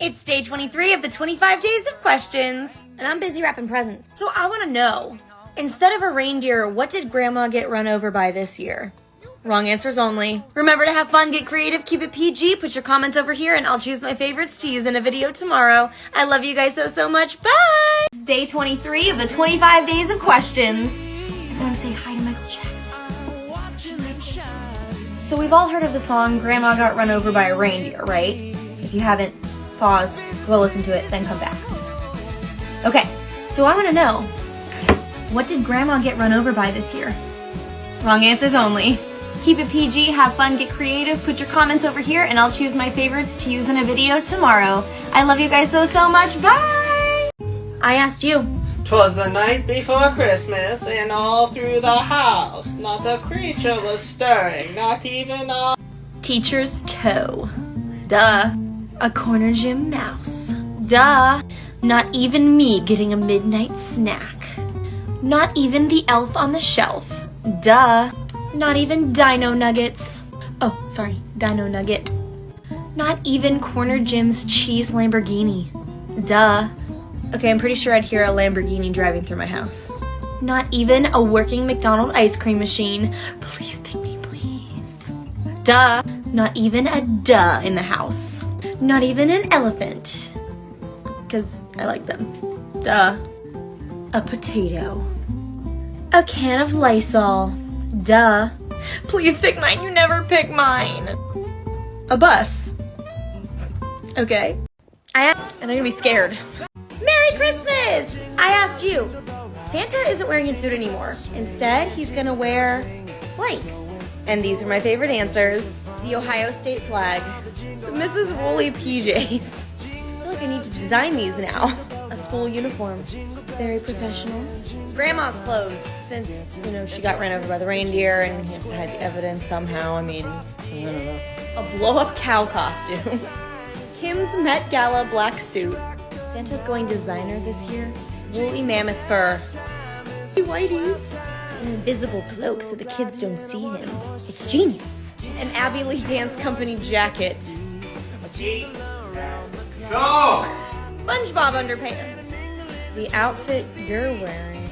It's day 23 of the 25 days of questions, and I'm busy wrapping presents. So I want to know, instead of a reindeer, what did Grandma get run over by this year? Wrong answers only. Remember to have fun, get creative, keep it PG, put your comments over here, and I'll choose my favorites to use in a video tomorrow. I love you guys so much. Bye! It's day 23 of the 25 days of questions. Everyone say hi to Michael Jackson. So we've all heard of the song, Grandma Got Run Over by a Reindeer, right? If you haven't, pause, go listen to it, then come back. Okay, so I want to know, what did Grandma get run over by this year? Wrong answers only. Keep it PG, have fun, get creative, put your comments over here, and I'll choose my favorites to use in a video tomorrow. I love you guys so much. Bye! I asked you. 'Twas the night before Christmas, and all through the house, not a creature was stirring, not even a teacher's toe. Duh. A corner gym mouse. Duh. Not even me getting a midnight snack. Not even the elf on the shelf. Duh. Not even Dino Nuggets. Oh, sorry, Dino Nugget. Not even Corner Jim's cheese Lamborghini. Duh. Okay, I'm pretty sure I'd hear a Lamborghini driving through my house. Not even a working McDonald's ice cream machine. Please pick me, please. Duh. Not even a duh in the house. Not even an elephant. Because I like them. Duh. A potato. A can of Lysol. Duh. Please pick mine. You never pick mine. A bus. Okay. And they're gonna be scared. Merry Christmas! I asked you. Santa isn't wearing a suit anymore. Instead, he's gonna wear blank. And these are my favorite answers. The Ohio State flag. The Mrs. Woolley PJs. I feel like I need to design these now. A school uniform. Very professional. Grandma's clothes, since, she got ran over by the reindeer and he has to hide the evidence somehow. I don't know. A blow-up cow costume. Kim's Met Gala black suit. Santa's going designer this year. Woolly mammoth fur. Whitey's. An invisible cloak so the kids don't see him. It's genius. An Abbey Lee Dance Company jacket. Go! SpongeBob underpants. The outfit you're wearing.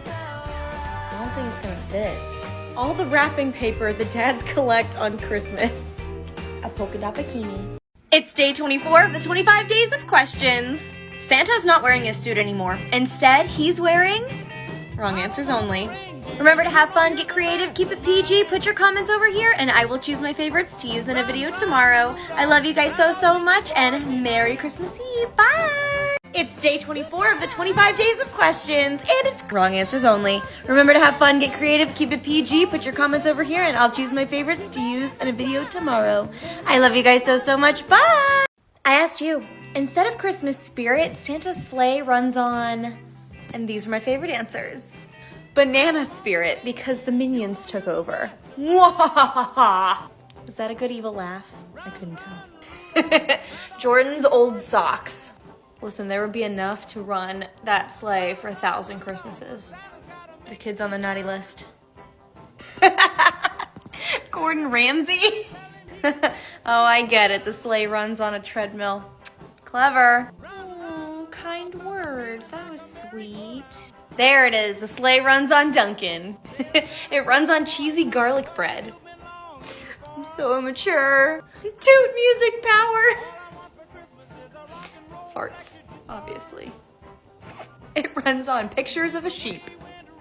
I don't think it's gonna fit. All the wrapping paper the dads collect on Christmas. A polka dot bikini. It's day 24 of the 25 days of questions. Santa's not wearing his suit anymore. Instead, he's wearing wrong answers only. Remember to have fun, get creative, keep it PG, put your comments over here, and I will choose my favorites to use in a video tomorrow. I love you guys so much, and Merry Christmas Eve. Bye! It's day 24 of the 25 days of questions, and it's wrong answers only. Remember to have fun, get creative, keep it PG, put your comments over here, and I'll choose my favorites to use in a video tomorrow. I love you guys so much. Bye! I asked you, instead of Christmas spirit, Santa's sleigh runs on, and these are my favorite answers. Banana spirit, because the minions took over. Mwahaha! Is that a good evil laugh? I couldn't tell. Jordan's old socks. Listen, there would be enough to run that sleigh for 1,000 Christmases. The kids on the naughty list. Gordon Ramsay? Oh, I get it. The sleigh runs on a treadmill. Clever. Oh, kind words. That was sweet. There it is. The sleigh runs on Dunkin'. It runs on cheesy garlic bread. I'm so immature. Toot music power. Farts, obviously. It runs on pictures of a sheep.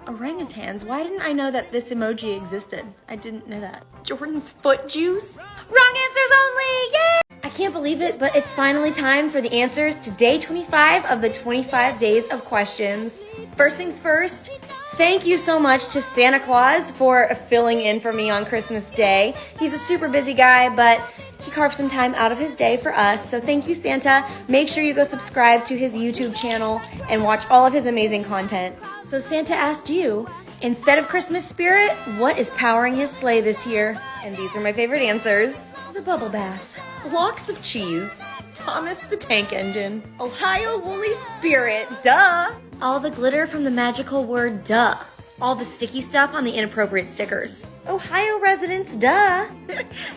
Orangutans. Why didn't I know that this emoji existed? I didn't know that. Jordan's foot juice. Wrong answers only. Yay! I can't believe it, but it's finally time for the answers to day 25 of the 25 days of questions. First things first, thank you so much to Santa Claus for filling in for me on Christmas Day. He's a super busy guy, but he carved some time out of his day for us. So thank you, Santa. Make sure you go subscribe to his YouTube channel and watch all of his amazing content. So Santa asked you, instead of Christmas spirit, what is powering his sleigh this year? And these are my favorite answers. The bubble bath. Blocks of cheese. Thomas the Tank Engine. Ohio Woolley Spirit. Duh. All the glitter from the magical word duh. All the sticky stuff on the inappropriate stickers. Ohio residents, duh.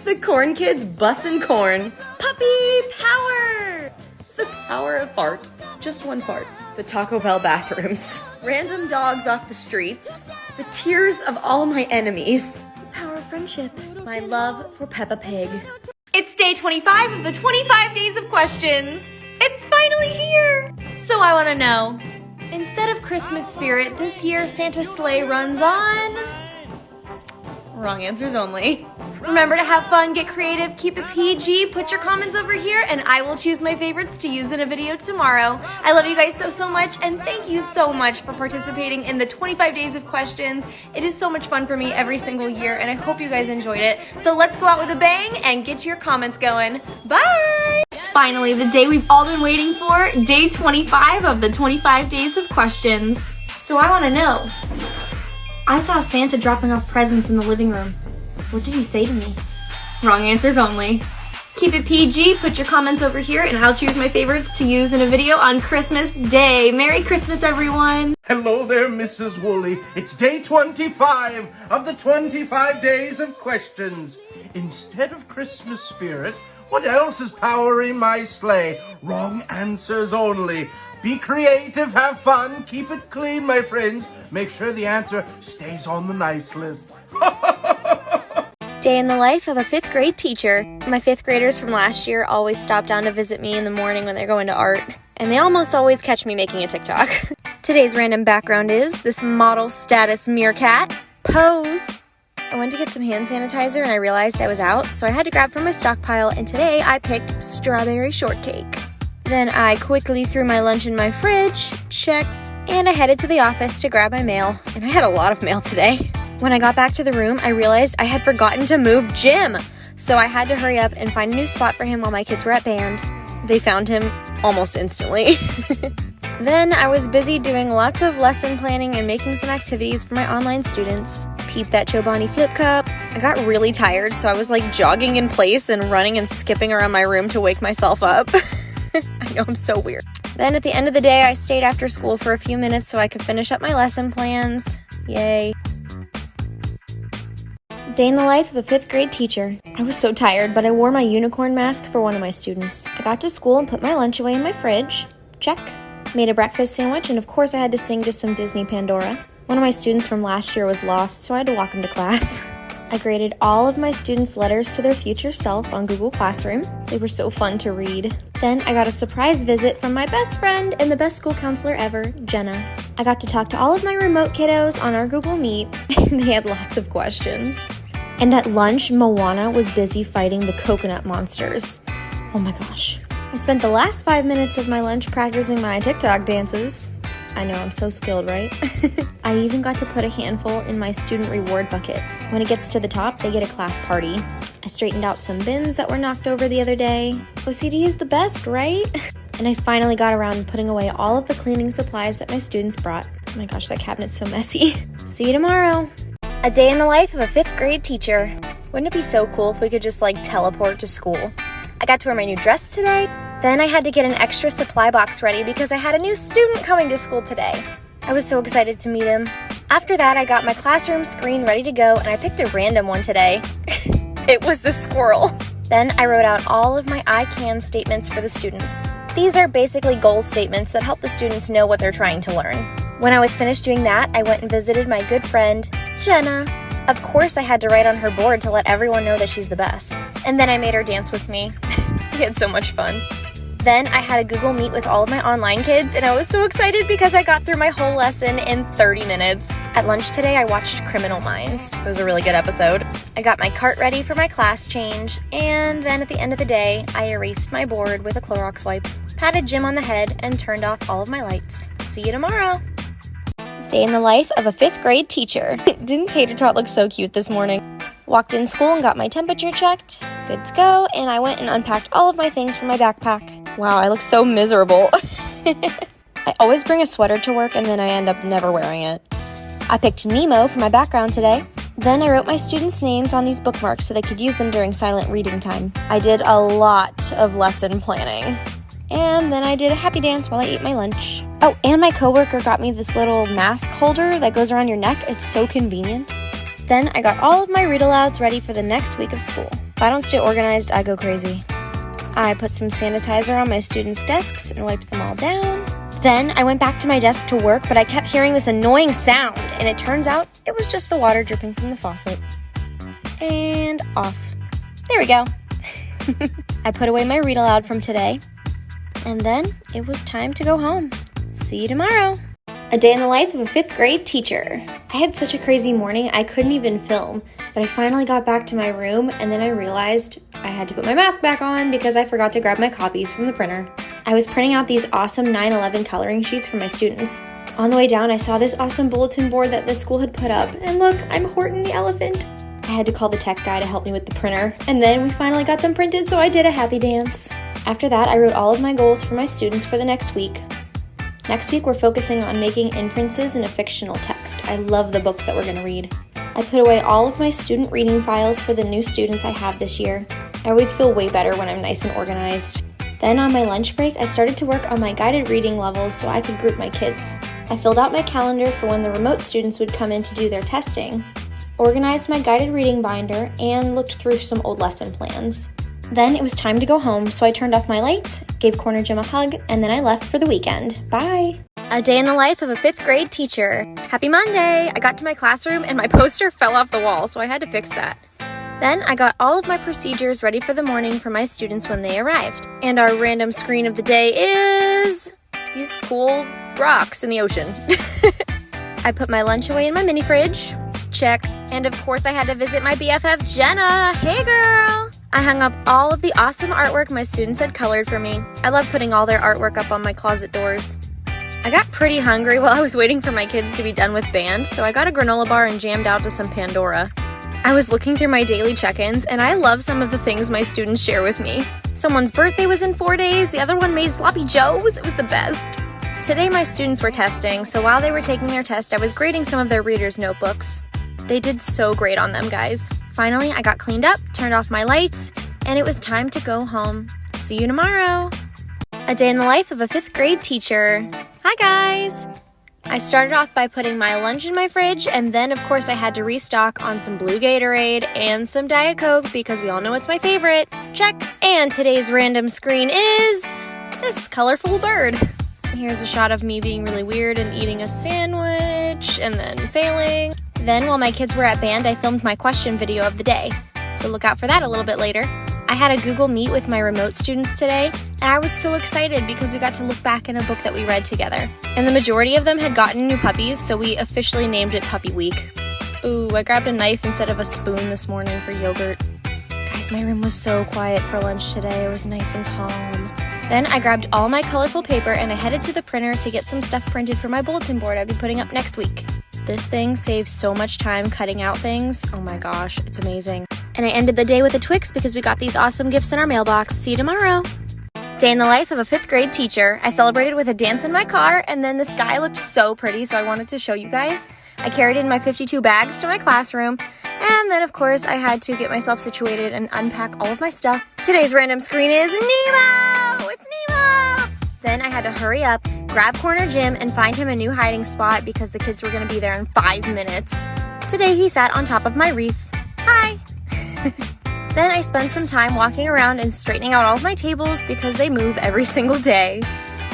The corn kids bussin' corn. Puppy power. Power of fart. Just one fart. The Taco Bell bathrooms. Random dogs off the streets. The tears of all my enemies. The power of friendship. My love for Peppa Pig. It's day 25 of the 25 days of questions. It's finally here. So I want to know, instead of Christmas spirit, this year Santa's sleigh runs on... Wrong answers only. Remember to have fun, get creative, keep it PG, put your comments over here, and I will choose my favorites to use in a video tomorrow. I love you guys so much, and thank you so much for participating in the 25 days of questions. It is so much fun for me every single year, and I hope you guys enjoyed it. So let's go out with a bang and get your comments going. Bye! Finally, the day we've all been waiting for, day 25 of the 25 days of questions. So I want to know, I saw Santa dropping off presents in the living room. What did he say to me? Wrong answers only. Keep it PG, put your comments over here, and I'll choose my favorites to use in a video on Christmas Day. Merry Christmas, everyone! Hello there, Mrs. Woolley. It's day 25 of the 25 days of questions. Instead of Christmas spirit, what else is powering my sleigh? Wrong answers only. Be creative, have fun, keep it clean, my friends. Make sure the answer stays on the nice list. Day in the life of a 5th grade teacher. My 5th graders from last year always stop down to visit me in the morning when they're going to art, and they almost always catch me making a TikTok. Today's random background is this model status meerkat pose. I went to get some hand sanitizer and I realized I was out, so I had to grab from my stockpile, and today I picked strawberry shortcake. Then I quickly threw my lunch in my fridge, check, and I headed to the office to grab my mail, and I had a lot of mail today. When I got back to the room, I realized I had forgotten to move Jim, so I had to hurry up and find a new spot for him while my kids were at band. They found him almost instantly. Then I was busy doing lots of lesson planning and making some activities for my online students. Peep that Chobani flip cup. I got really tired, so I was like jogging in place and running and skipping around my room to wake myself up. I know, I'm so weird. Then at the end of the day, I stayed after school for a few minutes so I could finish up my lesson plans. Yay. Day in the life of a 5th grade teacher. I was so tired, but I wore my unicorn mask for one of my students. I got to school and put my lunch away in my fridge. Check. Made a breakfast sandwich, and of course I had to sing to some Disney Pandora. One of my students from last year was lost, so I had to walk him to class. I graded all of my students' letters to their future self on Google Classroom. They were so fun to read. Then I got a surprise visit from my best friend and the best school counselor ever, Jenna. I got to talk to all of my remote kiddos on our Google Meet, and they had lots of questions. And at lunch, Moana was busy fighting the coconut monsters. Oh my gosh. I spent the last 5 minutes of my lunch practicing my TikTok dances. I know, I'm so skilled, right? I even got to put a handful in my student reward bucket. When it gets to the top, they get a class party. I straightened out some bins that were knocked over the other day. OCD is the best, right? And I finally got around to putting away all of the cleaning supplies that my students brought. Oh my gosh, that cabinet's so messy. See you tomorrow. A day in the life of a 5th grade teacher. Wouldn't it be so cool if we could just teleport to school? I got to wear my new dress today. Then I had to get an extra supply box ready because I had a new student coming to school today. I was so excited to meet him. After that, I got my classroom screen ready to go, and I picked a random one today. It was the squirrel. Then I wrote out all of my I can statements for the students. These are basically goal statements that help the students know what they're trying to learn. When I was finished doing that, I went and visited my good friend, Jenna. Of course, I had to write on her board to let everyone know that she's the best. And then I made her dance with me. We had so much fun. Then I had a Google Meet with all of my online kids, and I was so excited because I got through my whole lesson in 30 minutes. At lunch today, I watched Criminal Minds. It was a really good episode. I got my cart ready for my class change, and then at the end of the day, I erased my board with a Clorox wipe, patted Jim on the head, and turned off all of my lights. See you tomorrow. Day in the life of a 5th grade teacher. Didn't Tater Tot look so cute this morning? Walked in school and got my temperature checked. Good to go, and I went and unpacked all of my things from my backpack. Wow, I look so miserable. I always bring a sweater to work and then I end up never wearing it. I picked Nemo for my background today. Then I wrote my students' names on these bookmarks so they could use them during silent reading time. I did a lot of lesson planning. And then I did a happy dance while I ate my lunch. Oh, and my coworker got me this little mask holder that goes around your neck. It's so convenient. Then I got all of my read-alouds ready for the next week of school. If I don't stay organized, I go crazy. I put some sanitizer on my students' desks and wiped them all down. Then I went back to my desk to work, but I kept hearing this annoying sound, and it turns out it was just the water dripping from the faucet. And off. There we go. I put away my read aloud from today, and then it was time to go home. See you tomorrow. A day in the life of a 5th grade teacher. I had such a crazy morning I couldn't even film, but I finally got back to my room, and then I realized I had to put my mask back on because I forgot to grab my copies from the printer. I was printing out these awesome 9/11 coloring sheets for my students. On the way down, I saw this awesome bulletin board that the school had put up, and look, I'm Horton the elephant. I had to call the tech guy to help me with the printer, and then we finally got them printed, so I did a happy dance. After that, I wrote all of my goals for my students for the next week. Next week, we're focusing on making inferences in a fictional text. I love the books that we're going to read. I put away all of my student reading files for the new students I have this year. I always feel way better when I'm nice and organized. Then on my lunch break, I started to work on my guided reading levels so I could group my kids. I filled out my calendar for when the remote students would come in to do their testing, organized my guided reading binder, and looked through some old lesson plans. Then it was time to go home, so I turned off my lights, gave Corner Jim a hug, and then I left for the weekend. Bye! A day in the life of a 5th grade teacher. Happy Monday! I got to my classroom and my poster fell off the wall, so I had to fix that. Then I got all of my procedures ready for the morning for my students when they arrived. And our random screen of the day is these cool rocks in the ocean. I put my lunch away in my mini fridge. Check. And of course I had to visit my BFF Jenna. Hey girl! I hung up all of the awesome artwork my students had colored for me. I love putting all their artwork up on my closet doors. I got pretty hungry while I was waiting for my kids to be done with band, so I got a granola bar and jammed out to some Pandora. I was looking through my daily check-ins, and I love some of the things my students share with me. Someone's birthday was in 4 days, the other one made sloppy joes. It was the best. Today my students were testing, so while they were taking their test, I was grading some of their readers' notebooks. They did so great on them, guys. Finally, I got cleaned up, turned off my lights, and it was time to go home. See you tomorrow. A day in the life of a 5th grade teacher. Hi, guys. I started off by putting my lunch in my fridge, and then, of course, I had to restock on some blue Gatorade and some Diet Coke because we all know it's my favorite. Check. And today's random screen is this colorful bird. Here's a shot of me being really weird and eating a sandwich and then failing. Then, while my kids were at band, I filmed my question video of the day. So look out for that a little bit later. I had a Google Meet with my remote students today, and I was so excited because we got to look back in a book that we read together. And the majority of them had gotten new puppies, so we officially named it Puppy Week. Ooh, I grabbed a knife instead of a spoon this morning for yogurt. Guys, my room was so quiet for lunch today. It was nice and calm. Then I grabbed all my colorful paper and I headed to the printer to get some stuff printed for my bulletin board I'll be putting up next week. This thing saves so much time cutting out things. Oh my gosh, it's amazing. And I ended the day with a Twix because we got these awesome gifts in our mailbox. See you tomorrow. Day in the life of a 5th grade teacher. I celebrated with a dance in my car, and then the sky looked so pretty, so I wanted to show you guys. I carried in my 52 bags to my classroom, and then of course I had to get myself situated and unpack all of my stuff. Today's random screen is Nemo! It's Nemo! Then I had to hurry up, grab Corner Jim, and find him a new hiding spot because the kids were going to be there in 5 minutes. Today he sat on top of my wreath. Hi! Then I spent some time walking around and straightening out all of my tables because they move every single day.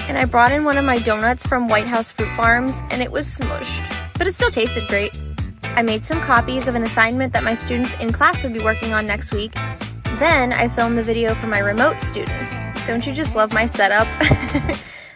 And I brought in one of my donuts from White House Fruit Farms, and it was smushed, but it still tasted great. I made some copies of an assignment that my students in class would be working on next week. Then I filmed the video for my remote students. Don't you just love my setup?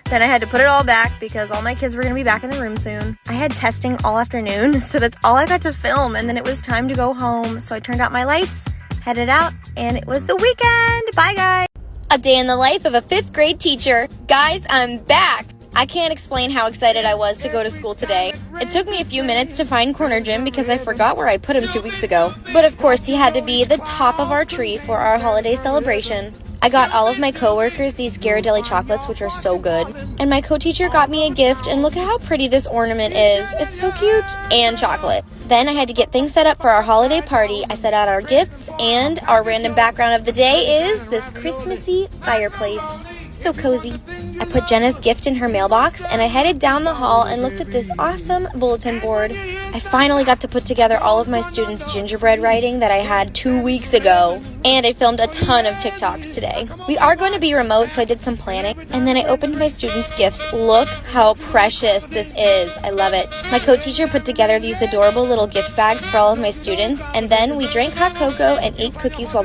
Then I had to put it all back because all my kids were going to be back in the room soon. I had testing all afternoon, so that's all I got to film, and then it was time to go home. So I turned out my lights, headed out, and it was the weekend. Bye, guys. A day in the life of a 5th grade teacher. Guys, I'm back. I can't explain how excited I was to go to school today. It took me a few minutes to find Corner Jim because I forgot where I put him 2 weeks ago. But of course, he had to be the top of our tree for our holiday celebration. I got all of my coworkers these Ghirardelli chocolates, which are so good. And my co-teacher got me a gift, and look at how pretty this ornament is. It's so cute. And chocolate. Then I had to get things set up for our holiday party. I set out our gifts, and our random background of the day is this Christmassy fireplace. So cozy. I put Jenna's gift in her mailbox, and I headed down the hall and looked at this awesome bulletin board. I finally got to put together all of my students' gingerbread writing that I had 2 weeks ago. And I filmed a ton of TikToks today. We are going to be remote, so I did some planning. And then I opened my students' gifts. Look how precious this is. I love it. My co-teacher put together these adorable little gift bags for all of my students. And then we drank hot cocoa and ate cookies while we